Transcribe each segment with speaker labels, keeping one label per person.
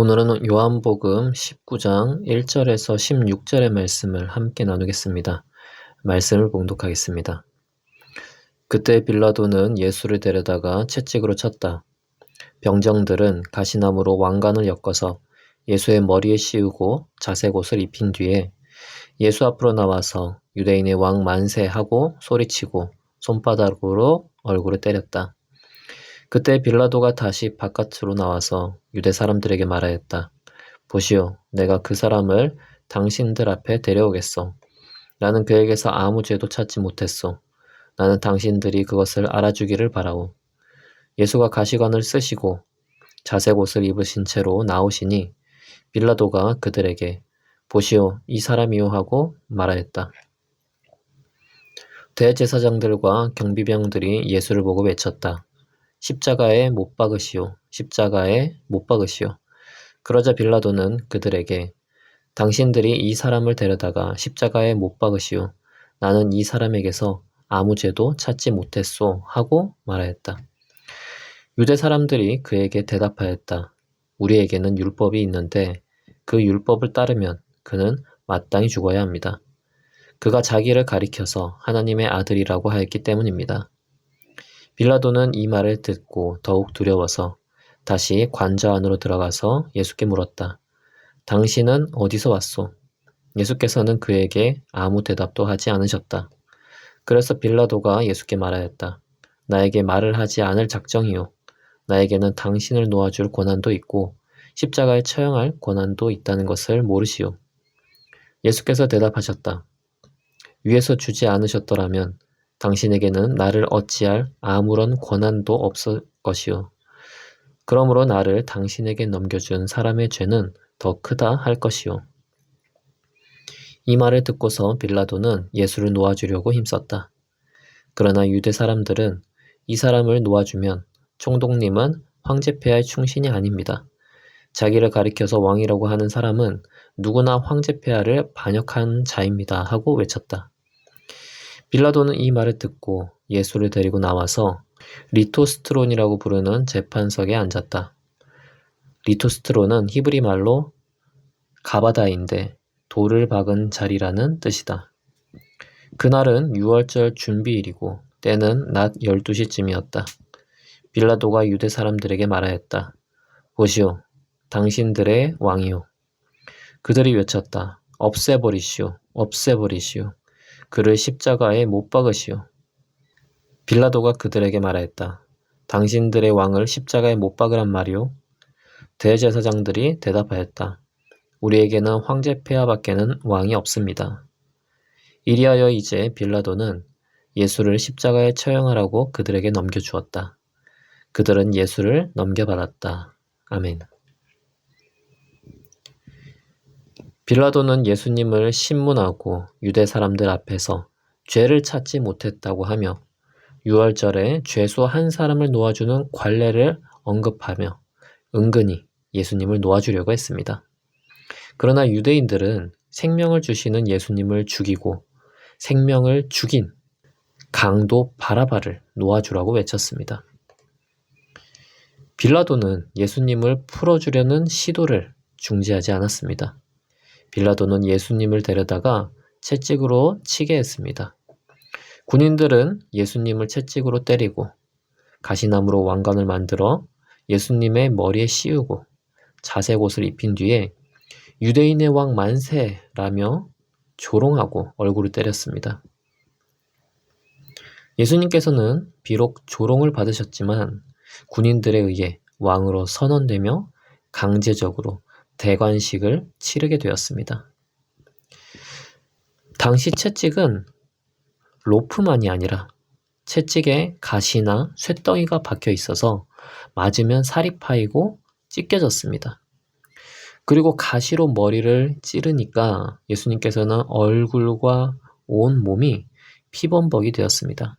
Speaker 1: 오늘은 요한복음 19장 1절에서 16절의 말씀을 함께 나누겠습니다. 말씀을 봉독하겠습니다. 그때 빌라도는 예수를 데려다가 채찍으로 쳤다. 병정들은 가시나무로 왕관을 엮어서 예수의 머리에 씌우고 자색 옷을 입힌 뒤에 예수 앞으로 나와서 유대인의 왕 만세 하고 소리치고 손바닥으로 얼굴을 때렸다. 그때 빌라도가 다시 바깥으로 나와서 유대 사람들에게 말하였다. 보시오, 내가 그 사람을 당신들 앞에 데려오겠소. 나는 그에게서 아무 죄도 찾지 못했소. 나는 당신들이 그것을 알아주기를 바라오. 예수가 가시관을 쓰시고 자색 옷을 입으신 채로 나오시니 빌라도가 그들에게 보시오, 이 사람이요 하고 말하였다. 대제사장들과 경비병들이 예수를 보고 외쳤다. 십자가에 못 박으시오. 십자가에 못 박으시오. 그러자 빌라도는 그들에게 당신들이 이 사람을 데려다가 십자가에 못 박으시오. 나는 이 사람에게서 아무 죄도 찾지 못했소 하고 말하였다. 유대 사람들이 그에게 대답하였다. 우리에게는 율법이 있는데 그 율법을 따르면 그는 마땅히 죽어야 합니다. 그가 자기를 가리켜서 하나님의 아들이라고 하였기 때문입니다. 빌라도는 이 말을 듣고 더욱 두려워서 다시 관저 안으로 들어가서 예수께 물었다. 당신은 어디서 왔소? 예수께서는 그에게 아무 대답도 하지 않으셨다. 그래서 빌라도가 예수께 말하였다. 나에게 말을 하지 않을 작정이요. 나에게는 당신을 놓아줄 권한도 있고 십자가에 처형할 권한도 있다는 것을 모르시오. 예수께서 대답하셨다. 위에서 주지 않으셨더라면 당신에게는 나를 어찌할 아무런 권한도 없을 것이요. 그러므로 나를 당신에게 넘겨준 사람의 죄는 더 크다 할 것이요. 이 말을 듣고서 빌라도는 예수를 놓아주려고 힘썼다. 그러나 유대 사람들은 이 사람을 놓아주면 총독님은 황제폐하의 충신이 아닙니다. 자기를 가리켜서 왕이라고 하는 사람은 누구나 황제폐하를 반역한 자입니다 하고 외쳤다. 빌라도는 이 말을 듣고 예수를 데리고 나와서 리토스트론이라고 부르는 재판석에 앉았다. 리토스트론은 히브리 말로 가바다인데 돌을 박은 자리라는 뜻이다. 그날은 6월절 준비일이고 때는 낮 12시쯤이었다. 빌라도가 유대 사람들에게 말하였다. 보시오, 당신들의 왕이요. 그들이 외쳤다. 없애버리시오, 없애버리시오. 그를 십자가에 못 박으시오. 빌라도가 그들에게 말하였다. 당신들의 왕을 십자가에 못 박으란 말이오? 대제사장들이 대답하였다. 우리에게는 황제 폐하밖에는 왕이 없습니다. 이리하여 이제 빌라도는 예수를 십자가에 처형하라고 그들에게 넘겨주었다. 그들은 예수를 넘겨받았다. 아멘. 빌라도는 예수님을 신문하고 유대 사람들 앞에서 죄를 찾지 못했다고 하며 6월절에 죄수 한 사람을 놓아주는 관례를 언급하며 은근히 예수님을 놓아주려고 했습니다. 그러나 유대인들은 생명을 주시는 예수님을 죽이고 생명을 죽인 강도 바라바를 놓아주라고 외쳤습니다. 빌라도는 예수님을 풀어주려는 시도를 중지하지 않았습니다. 빌라도는 예수님을 데려다가 채찍으로 치게 했습니다. 군인들은 예수님을 채찍으로 때리고 가시나무로 왕관을 만들어 예수님의 머리에 씌우고 자색 옷을 입힌 뒤에 유대인의 왕 만세라며 조롱하고 얼굴을 때렸습니다. 예수님께서는 비록 조롱을 받으셨지만 군인들에 의해 왕으로 선언되며 강제적으로 대관식을 치르게 되었습니다. 당시 채찍은 로프만이 아니라 채찍에 가시나 쇳덩이가 박혀 있어서 맞으면 살이 파이고 찢겨졌습니다. 그리고 가시로 머리를 찌르니까 예수님께서는 얼굴과 온 몸이 피범벅이 되었습니다.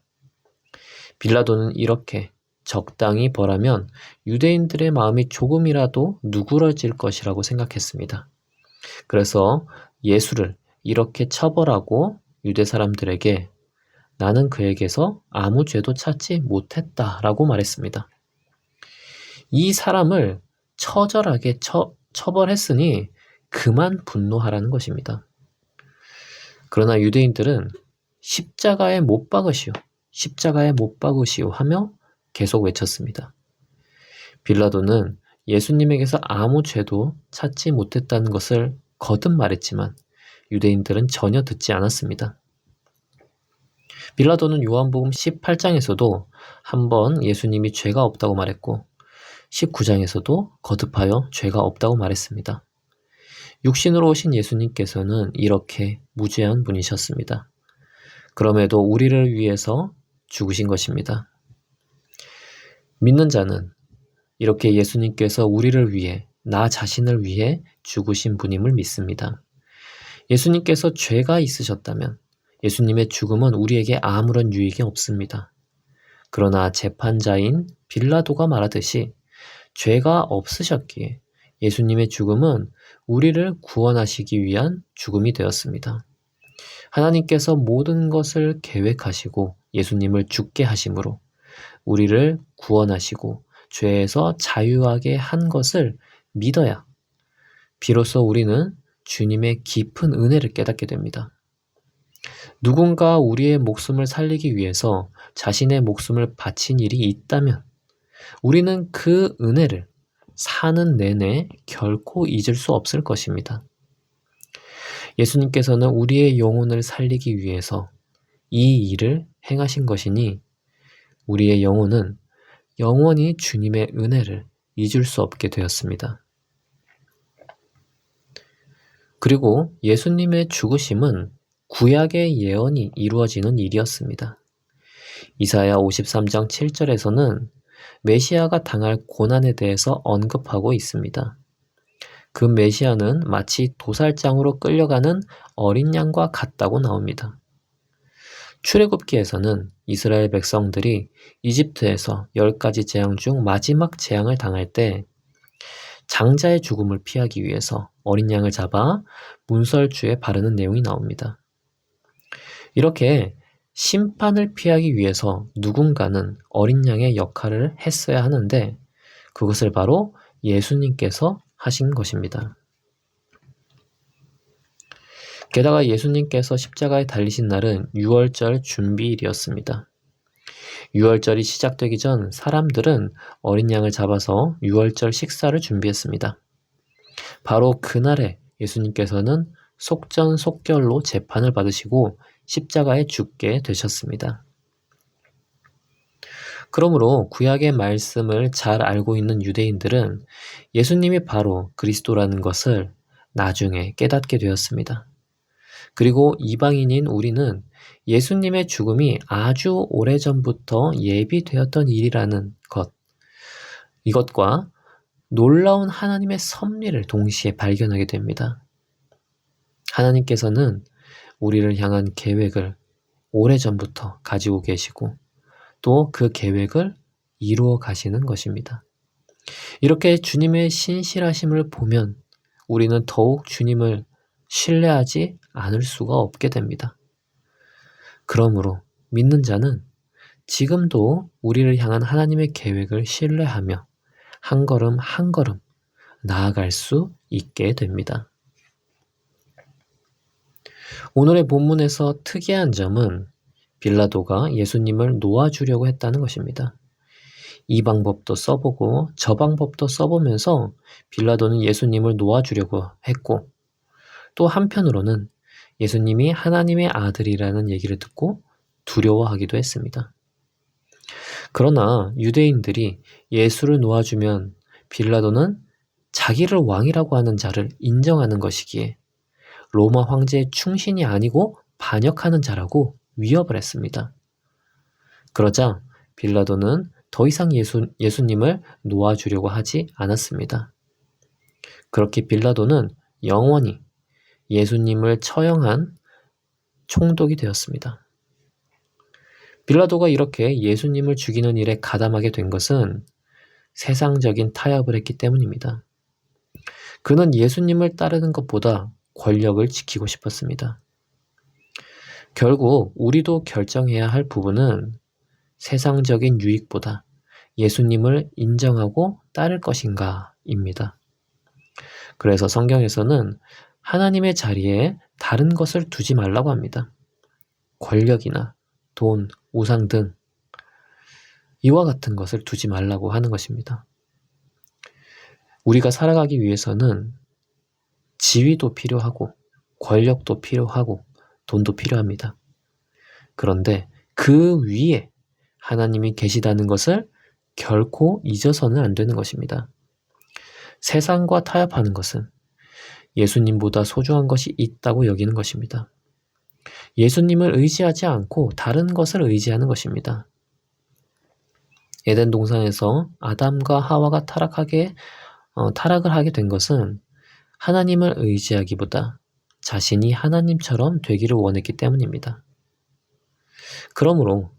Speaker 1: 빌라도는 이렇게 적당히 벌하면 유대인들의 마음이 조금이라도 누그러질 것이라고 생각했습니다. 그래서 예수를 이렇게 처벌하고 유대 사람들에게 나는 그에게서 아무 죄도 찾지 못했다라고 말했습니다. 이 사람을 처절하게 처벌했으니 그만 분노하라는 것입니다. 그러나 유대인들은 십자가에 못 박으시오, 십자가에 못 박으시오 하며 계속 외쳤습니다. 빌라도는 예수님에게서 아무 죄도 찾지 못했다는 것을 거듭 말했지만 유대인들은 전혀 듣지 않았습니다. 빌라도는 요한복음 18장에서도 한번 예수님이 죄가 없다고 말했고 19장에서도 거듭하여 죄가 없다고 말했습니다. 육신으로 오신 예수님께서는 이렇게 무죄한 분이셨습니다. 그럼에도 우리를 위해서 죽으신 것입니다. 믿는 자는 이렇게 예수님께서 우리를 위해, 나 자신을 위해 죽으신 분임을 믿습니다. 예수님께서 죄가 있으셨다면 예수님의 죽음은 우리에게 아무런 유익이 없습니다. 그러나 재판자인 빌라도가 말하듯이 죄가 없으셨기에 예수님의 죽음은 우리를 구원하시기 위한 죽음이 되었습니다. 하나님께서 모든 것을 계획하시고 예수님을 죽게 하심으로 우리를 구원하시고 죄에서 자유하게 한 것을 믿어야 비로소 우리는 주님의 깊은 은혜를 깨닫게 됩니다. 누군가 우리의 목숨을 살리기 위해서 자신의 목숨을 바친 일이 있다면 우리는 그 은혜를 사는 내내 결코 잊을 수 없을 것입니다. 예수님께서는 우리의 영혼을 살리기 위해서 이 일을 행하신 것이니 우리의 영혼은 영원히 주님의 은혜를 잊을 수 없게 되었습니다. 그리고 예수님의 죽으심은 구약의 예언이 이루어지는 일이었습니다. 이사야 53장 7절에서는 메시아가 당할 고난에 대해서 언급하고 있습니다. 그 메시아는 마치 도살장으로 끌려가는 어린 양과 같다고 나옵니다. 출애굽기에서는 이스라엘 백성들이 이집트에서 10가지 재앙 중 마지막 재앙을 당할 때 장자의 죽음을 피하기 위해서 어린 양을 잡아 문설주에 바르는 내용이 나옵니다. 이렇게 심판을 피하기 위해서 누군가는 어린 양의 역할을 했어야 하는데 그것을 바로 예수님께서 하신 것입니다. 게다가 예수님께서 십자가에 달리신 날은 유월절 준비일이었습니다. 유월절이 시작되기 전 사람들은 어린 양을 잡아서 유월절 식사를 준비했습니다. 바로 그날에 예수님께서는 속전속결로 재판을 받으시고 십자가에 죽게 되셨습니다. 그러므로 구약의 말씀을 잘 알고 있는 유대인들은 예수님이 바로 그리스도라는 것을 나중에 깨닫게 되었습니다. 그리고 이방인인 우리는 예수님의 죽음이 아주 오래전부터 예비되었던 일이라는 것, 이것과 놀라운 하나님의 섭리를 동시에 발견하게 됩니다. 하나님께서는 우리를 향한 계획을 오래전부터 가지고 계시고 또 그 계획을 이루어 가시는 것입니다. 이렇게 주님의 신실하심을 보면 우리는 더욱 주님을 신뢰하지 않을 수가 없게 됩니다. 그러므로 믿는 자는 지금도 우리를 향한 하나님의 계획을 신뢰하며 한 걸음 한 걸음 나아갈 수 있게 됩니다. 오늘의 본문에서 특이한 점은 빌라도가 예수님을 놓아주려고 했다는 것입니다. 이 방법도 써보고 저 방법도 써보면서 빌라도는 예수님을 놓아주려고 했고 또 한편으로는 예수님이 하나님의 아들이라는 얘기를 듣고 두려워하기도 했습니다. 그러나 유대인들이 예수를 놓아주면 빌라도는 자기를 왕이라고 하는 자를 인정하는 것이기에 로마 황제의 충신이 아니고 반역하는 자라고 위협을 했습니다. 그러자 빌라도는 더 이상 예수님을 놓아주려고 하지 않았습니다. 그렇게 빌라도는 영원히 예수님을 처형한 총독이 되었습니다. 빌라도가 이렇게 예수님을 죽이는 일에 가담하게 된 것은 세상적인 타협을 했기 때문입니다. 그는 예수님을 따르는 것보다 권력을 지키고 싶었습니다. 결국 우리도 결정해야 할 부분은 세상적인 유익보다 예수님을 인정하고 따를 것인가입니다. 그래서 성경에서는 하나님의 자리에 다른 것을 두지 말라고 합니다. 권력이나 돈, 우상 등 이와 같은 것을 두지 말라고 하는 것입니다. 우리가 살아가기 위해서는 지위도 필요하고 권력도 필요하고 돈도 필요합니다. 그런데 그 위에 하나님이 계시다는 것을 결코 잊어서는 안 되는 것입니다. 세상과 타협하는 것은 예수님보다 소중한 것이 있다고 여기는 것입니다. 예수님을 의지하지 않고 다른 것을 의지하는 것입니다. 에덴 동산에서 아담과 하와가 타락을 하게 된 것은 하나님을 의지하기보다 자신이 하나님처럼 되기를 원했기 때문입니다. 그러므로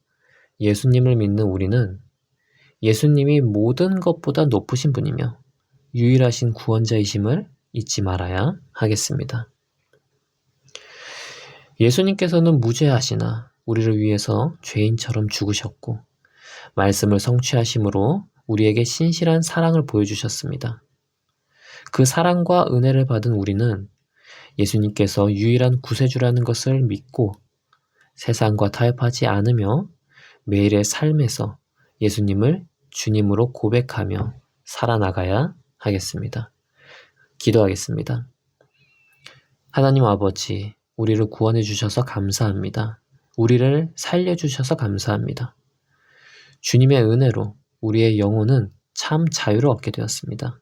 Speaker 1: 예수님을 믿는 우리는 예수님이 모든 것보다 높으신 분이며 유일하신 구원자이심을 잊지 말아야 하겠습니다. 예수님께서는 무죄하시나 우리를 위해서 죄인처럼 죽으셨고 말씀을 성취하심으로 우리에게 신실한 사랑을 보여주셨습니다. 그 사랑과 은혜를 받은 우리는 예수님께서 유일한 구세주라는 것을 믿고 세상과 타협하지 않으며 매일의 삶에서 예수님을 주님으로 고백하며 살아나가야 하겠습니다. 기도하겠습니다. 하나님 아버지, 우리를 구원해 주셔서 감사합니다. 우리를 살려주셔서 감사합니다. 주님의 은혜로 우리의 영혼은 참 자유를 얻게 되었습니다.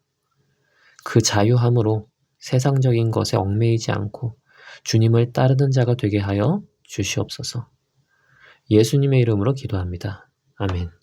Speaker 1: 그 자유함으로 세상적인 것에 얽매이지 않고 주님을 따르는 자가 되게 하여 주시옵소서. 예수님의 이름으로 기도합니다. 아멘.